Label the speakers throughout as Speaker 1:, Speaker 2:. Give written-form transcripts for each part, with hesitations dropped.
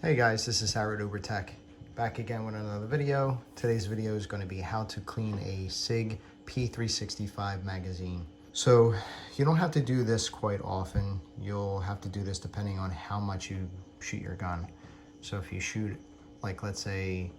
Speaker 1: Hey guys, this is UBR Tech, back again with another video. Today's video is going to be how to clean a SIG P365 magazine. So you don't have to do this quite often. You'll have to do this depending on how much you shoot your gun. So if you shoot, like let's say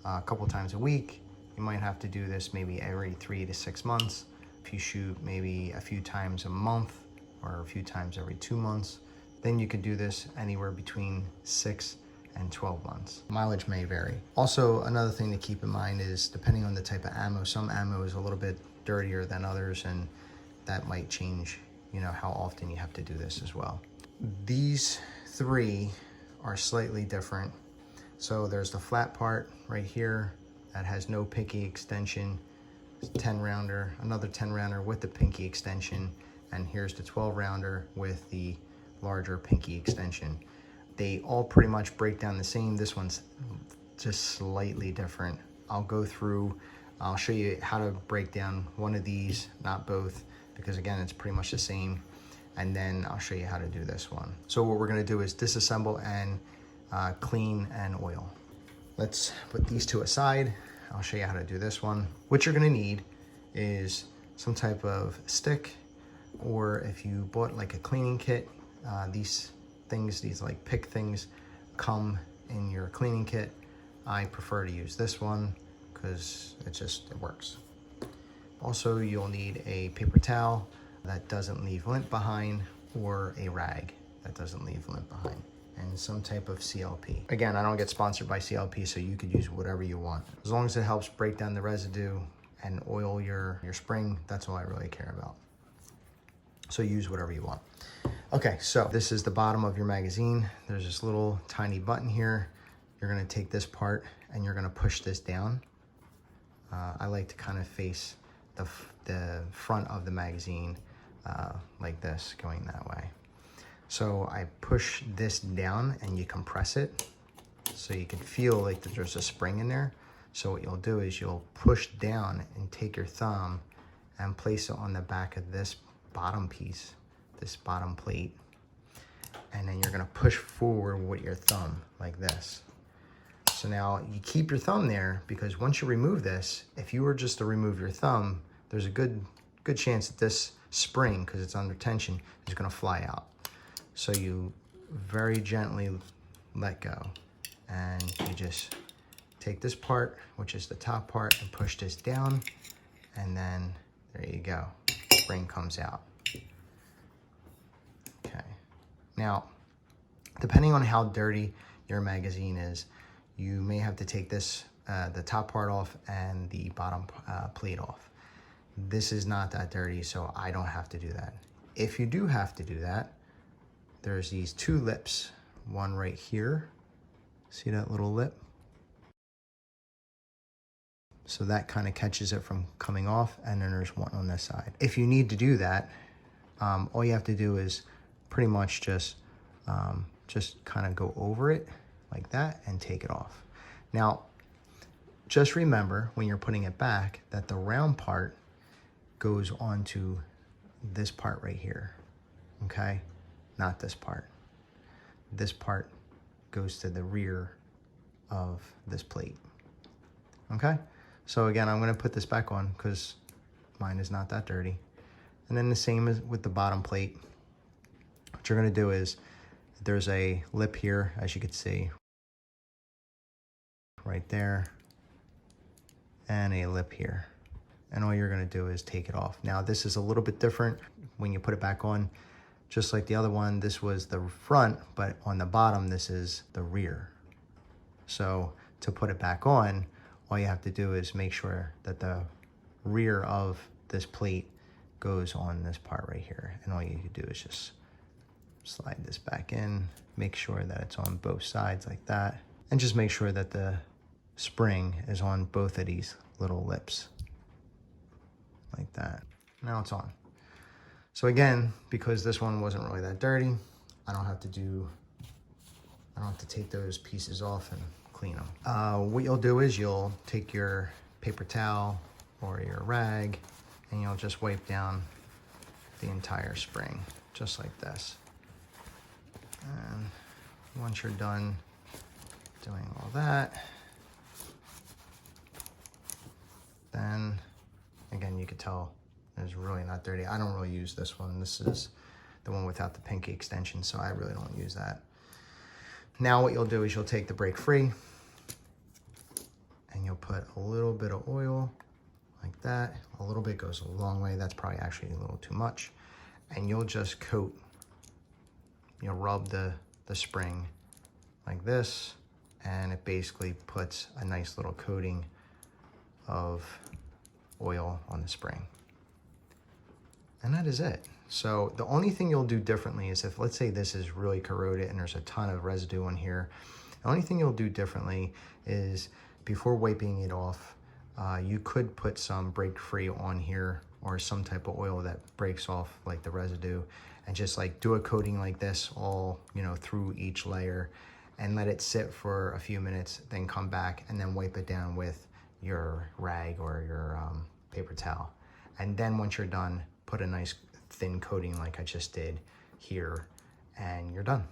Speaker 1: a couple times a week, you might have to do this maybe every 3 to 6 months. If you shoot maybe a few times a month or a few times every 2 months, then you could do this anywhere between 6 and 12 months. Mileage may vary. Also, another thing to keep in mind is depending on the type of ammo, some ammo is a little bit dirtier than others, and that might change, how often you have to do this as well. These three are slightly different. So there's the flat part right here that has no pinky extension. It's 10 rounder, another 10 rounder with the pinky extension, and here's the 12 rounder with the larger pinky extension. They all pretty much break down the same. This one's just slightly different. I'll go through, I'll show you how to break down one of these, not both, because again, it's pretty much the same. And then I'll show you how to do this one. So what we're gonna do is disassemble and clean and oil. Let's put these two aside. I'll show you how to do this one. What you're gonna need is some type of stick, or if you bought like a cleaning kit, these like pick things come in your cleaning kit. I prefer to use this one because it works. Also, you'll need a paper towel that doesn't leave lint behind, or a rag that doesn't leave lint behind, and some type of CLP. Again, I don't get sponsored by CLP, so you could use whatever you want. As long as it helps break down the residue and oil your spring, that's all I really care about. So use whatever you want. Okay, so this is the bottom of your magazine. There's this little tiny button here. You're gonna take this part and you're gonna push this down. I like to kind of face the front of the magazine like this, going that way. So I push this down and you compress it so you can feel like that there's a spring in there. So what you'll do is you'll push down and take your thumb and place it on the back of this bottom piece, this bottom plate, and then you're gonna push forward with your thumb like this. So now you keep your thumb there, because once you remove this, if you were just to remove your thumb, there's a good chance that this spring, because it's under tension, is gonna fly out. So you very gently let go, and you just take this part, which is the top part, and push this down, and then there you go, spring comes out. Okay, now depending on how dirty your magazine is, you may have to take this the top part off and the bottom plate off. This is not that dirty, so I don't have to do that. If you do have to do that, there's these two lips, one right here. See that little lip? So that kind of catches it from coming off, and then there's one on this side. If you need to do that, all you have to do is pretty much just kind of go over it like that and take it off. Now, just remember when you're putting it back that the round part goes onto this part right here, okay? Not this part. This part goes to the rear of this plate, okay? So again, I'm gonna put this back on because mine is not that dirty. And then the same as with the bottom plate. What you're gonna do is, there's a lip here, as you can see, right there, and a lip here. And all you're gonna do is take it off. Now this is a little bit different when you put it back on. Just like the other one, this was the front, but on the bottom, this is the rear. So to put it back on, all you have to do is make sure that the rear of this plate goes on this part right here. And all you can do is just slide this back in, make sure that it's on both sides like that, and just make sure that the spring is on both of these little lips like that. Now it's on. So again, because this one wasn't really that dirty, I don't have to take those pieces off and clean them. What you'll do is you'll take your paper towel or your rag, and you'll just wipe down the entire spring, just like this. And once you're done, Doing all that. Then, again, you could tell it's really not dirty. I don't really use this one. This is the one without the pinky extension, so I really don't use that. Now what you'll do is you'll take the brake free and you'll put a little bit of oil like that. A little bit goes a long way. That's probably actually a little too much. And you'll just coat, you'll rub the spring like this, and it basically puts a nice little coating of oil on the spring. And that is it. So the only thing you'll do differently is if, let's say this is really corroded and there's a ton of residue on here, the only thing you'll do differently is before wiping it off, you could put some brake free on here or some type of oil that breaks off like the residue, and just like do a coating like this all, you know, through each layer and let it sit for a few minutes, then come back and then wipe it down with your rag or your paper towel. And then once you're done, put a nice thin coating like I just did here, and you're done.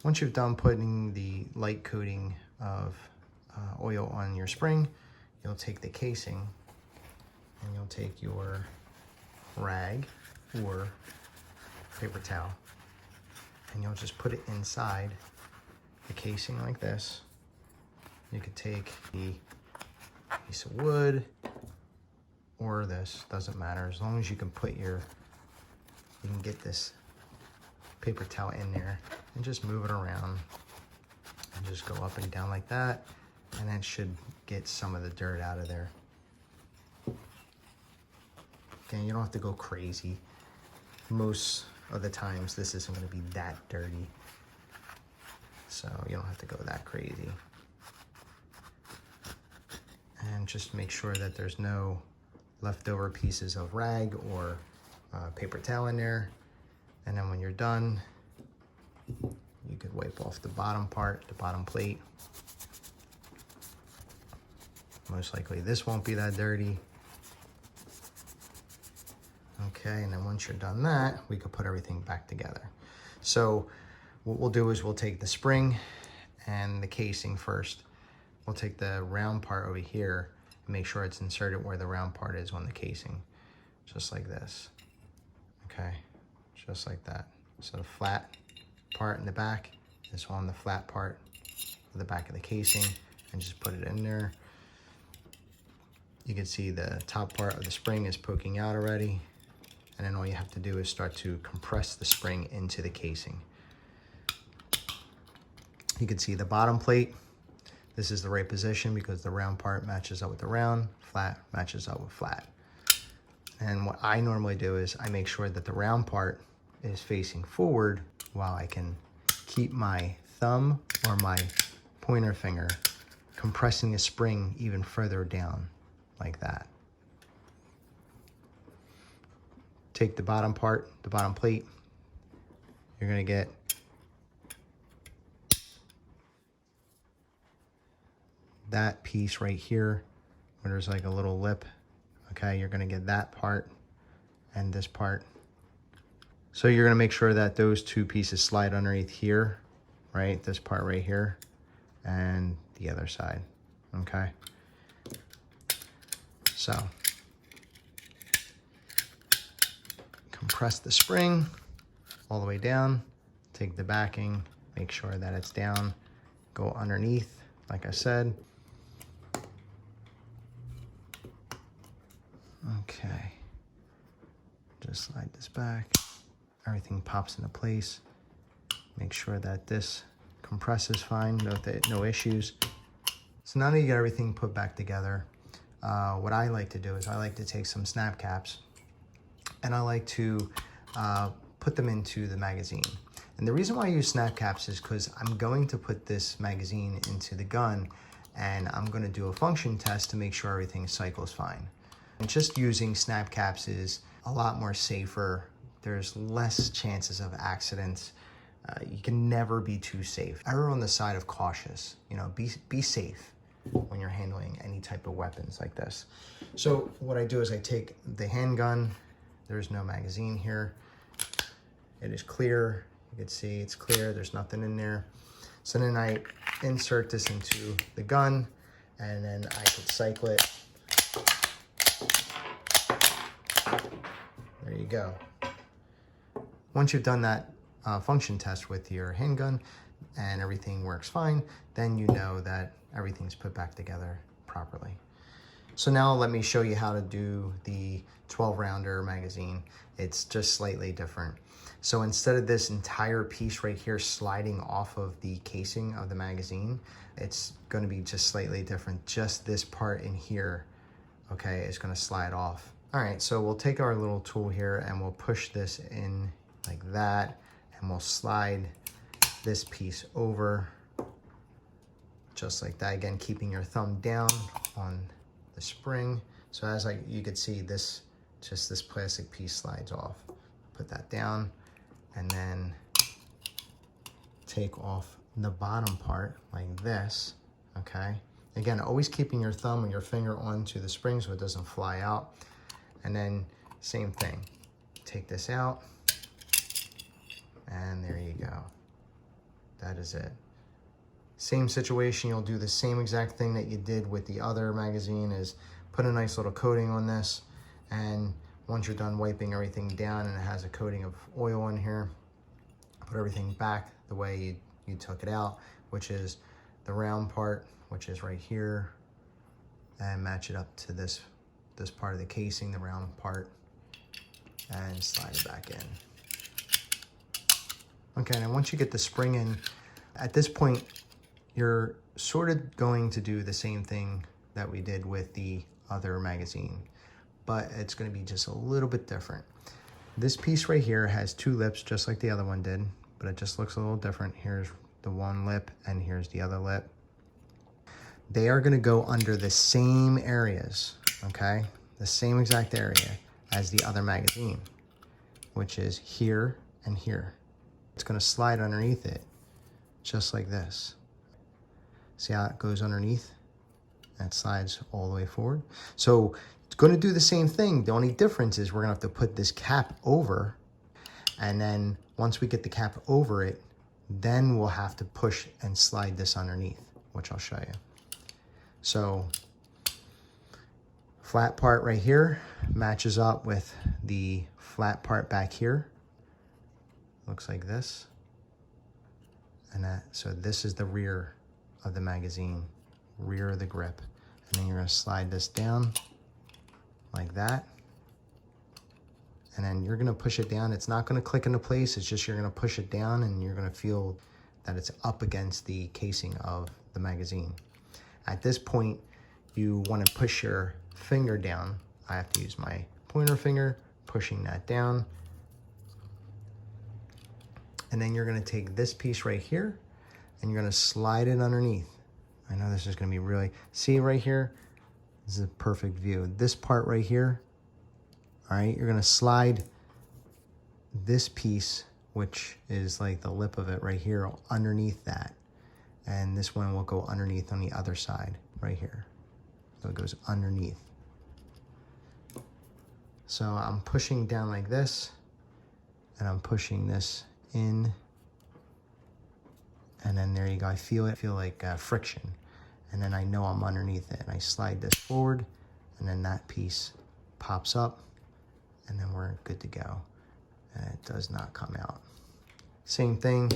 Speaker 1: Once you've done putting the light coating of oil on your spring, you'll take the casing and you'll take your rag or paper towel and you'll just put it inside the casing like this. You could take the piece of wood or this, doesn't matter, as long as you can put your, you can get this paper towel in there and just move it around and just go up and down like that, and that should get some of the dirt out of there. Again, you don't have to go crazy. Most of the times this isn't going to be that dirty, so you don't have to go that crazy. And just make sure that there's no leftover pieces of rag or paper towel in there. And then when you're done, you could wipe off the bottom part, the bottom plate. Most likely this won't be that dirty. Okay, and then once you're done that, we could put everything back together. So what we'll do is we'll take the spring and the casing first. We'll take the round part over here and make sure it's inserted where the round part is on the casing, just like this. Okay, just like that. So the flat part in the back is on the flat part of the back of the casing, and just put it in there. You can see the top part of the spring is poking out already, and then all you have to do is start to compress the spring into the casing. You can see the bottom plate. This is the right position because the round part matches up with the round, flat matches up with flat. And what I normally do is I make sure that the round part is facing forward while I can keep my thumb or my pointer finger compressing the spring even further down like that. Take the bottom part, the bottom plate, you're gonna get that piece right here where there's like a little lip. Okay, you're gonna get that part and this part. So you're gonna make sure that those two pieces slide underneath here, right? This part right here and the other side, okay? So compress the spring all the way down, take the backing, make sure that it's down, go underneath, like I said. Okay, just slide this back, everything pops into place. Make sure that this compresses fine, no issues. So now that you get everything put back together, what I like to do is I like to take some snap caps and I like to put them into the magazine. And the reason why I use snap caps is because I'm going to put this magazine into the gun and I'm going to do a function test to make sure everything cycles fine. And just using snap caps is a lot more safer. There's less chances of accidents. You can never be too safe. Err on the side of cautious. You know, be safe when you're handling any type of weapons like this. So what I do is I take the handgun. There's no magazine here. It is clear. You can see it's clear. There's nothing in there. So then I insert this into the gun, and then I could cycle it. There you go. Once you've done that function test with your handgun and everything works fine, then you know that everything's put back together properly. So now let me show you how to do the 12-rounder magazine. It's just slightly different. So instead of this entire piece right here sliding off of the casing of the magazine, it's going to be just slightly different. Just this part in here, okay, is going to slide off. All right, so we'll take our little tool here and we'll push this in like that, and we'll slide this piece over just like that. Again, keeping your thumb down on the spring. So as you could see, this plastic piece slides off. Put that down, and then take off the bottom part like this, okay? Again, always keeping your thumb or your finger onto the spring so it doesn't fly out. And then same thing, take this out, and there you go. That is it. Same situation, you'll do the same exact thing that you did with the other magazine, is put a nice little coating on this, and once you're done wiping everything down and it has a coating of oil in here, put everything back the way you took it out, which is the round part, which is right here, and match it up to this part of the casing, the round part, and slide it back in. Okay, and once you get the spring in, at this point, you're sort of going to do the same thing that we did with the other magazine, but it's going to be just a little bit different. This piece right here has two lips, just like the other one did, but it just looks a little different. Here's the one lip, and here's the other lip. They are going to go under the same areas, okay? The same exact area as the other magazine, which is here and here. It's going to slide underneath it, just like this. See how it goes underneath? And it slides all the way forward. So it's going to do the same thing. The only difference is we're going to have to put this cap over, and then once we get the cap over it, then we'll have to push and slide this underneath, which I'll show you. So flat part right here matches up with the flat part back here. Looks like this. And so this is the rear of the magazine, rear of the grip. And then you're going to slide this down like that. And then you're going to push it down. It's not going to click into place. It's just you're going to push it down, and you're going to feel that it's up against the casing of the magazine. At this point, you want to push your finger down. I have to use my pointer finger, pushing that down. And then you're going to take this piece right here, and you're going to slide it underneath. I know this is going to be really, see right here? This is a perfect view. This part right here, all right, you're going to slide this piece, which is like the lip of it right here, underneath that. And this one will go underneath on the other side right here. So it goes underneath. So I'm pushing down like this, and I'm pushing this in, and then there you go. I feel it, like friction, and then I know I'm underneath it, and I slide this forward, and then that piece pops up, and then we're good to go, and it does not come out. Same thing,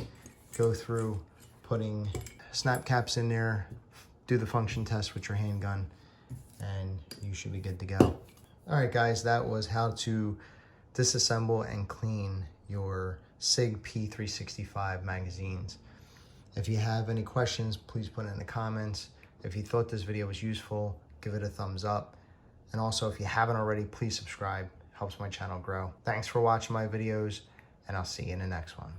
Speaker 1: go through putting snap caps in there, do the function test with your handgun, and you should be good to go. All right, guys, that was how to disassemble and clean your SIG P365 magazines. If you have any questions, please put it in the comments. If you thought this video was useful, give it a thumbs up. And also, if you haven't already, please subscribe. Helps my channel grow. Thanks for watching my videos, and I'll see you in the next one.